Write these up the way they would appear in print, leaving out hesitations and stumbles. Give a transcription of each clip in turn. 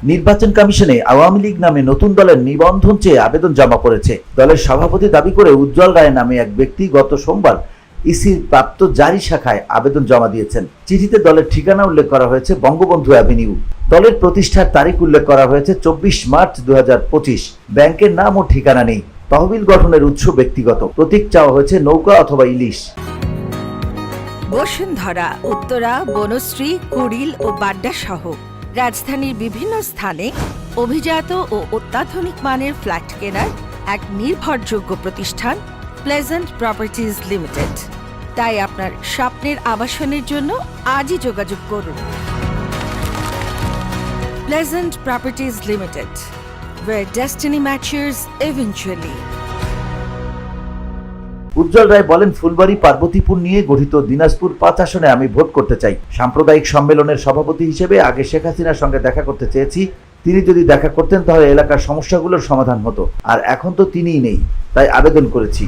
নির্বাচন কমিশনে আওয়ামী লীগ নামে নতুন দলের নিবন্ধন চেয়ে আবেদন জমা পড়েছে। দলের সভাপতি দাবি করে উজ্জ্বল রায় নামে এক ব্যক্তি গত সোমবার ইসির প্রাপ্ত জারি শাখায় আবেদন জমা দিয়েছেন। চিঠিতে দলের ঠিকানা উল্লেখ করা হয়েছে বঙ্গবন্ধু অ্যাভিনিউ। দলের প্রতিষ্ঠার তারিখ উল্লেখ করা হয়েছে 24 মার্চ 2025। ব্যাংকের নাম ও ঠিকানা নেই। তহবিল গঠনের উৎস ব্যক্তিগত। প্রতীক চাওয়া হয়েছে নৌকা অথবা ইলিশ। বসুন্ধরা, উত্তরা, বনশ্রী, কুড়িল ও বাড্ডা সহ রাজধানীর বিভিন্ন স্থানে অভিজাত ও অত্যাধুনিক মানের ফ্ল্যাট কেনার এক নির্ভরযোগ্য প্রতিষ্ঠান প্লেজেন্ট প্রপার্টিজ লিমিটেড। তাই আপনার স্বপ্নের আবাসনের জন্য আজই যোগাযোগ করুন। Pleasant properties limited, where destiny matches eventually. উজ্জ্বল রায় বলেন, ফুলবাড়ী পার্বতীপুর নিয়ে গঠিত দিনাজপুর 5 আসনে আমি ভোট করতে চাই। সাম্প্রদায়িক সম্মেলনের সভাপতি হিসেবে আগে শেখ হাসিনার সঙ্গে দেখা করতে চেয়েছি। তিনি যদি দেখা করতেন তাহলে এলাকার সমস্যাগুলোর সমাধান হতো। আর এখন তো তিনিই নেই, তাই আবেদন করেছি।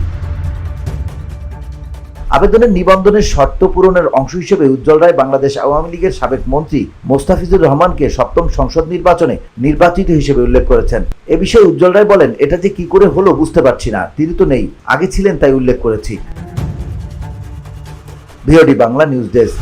আবেদনের নিবন্ধনের শর্ত পূরণের অংশ হিসেবে উজ্জ্বল রায় বাংলাদেশ আওয়ামী লীগের সাবেক মন্ত্রী মোস্তাফিজুর রহমানকে 7ম সংসদ নির্বাচনে নির্বাচিত হিসেবে উল্লেখ করেছেন। এ বিষয়ে উজ্জ্বল রায় বলেন, এটা যে কি করে হলো বুঝতে পারছি না। তিনি তো নেই, আগে ছিলেন তাই উল্লেখ করেছি। VOD Bangla news desk.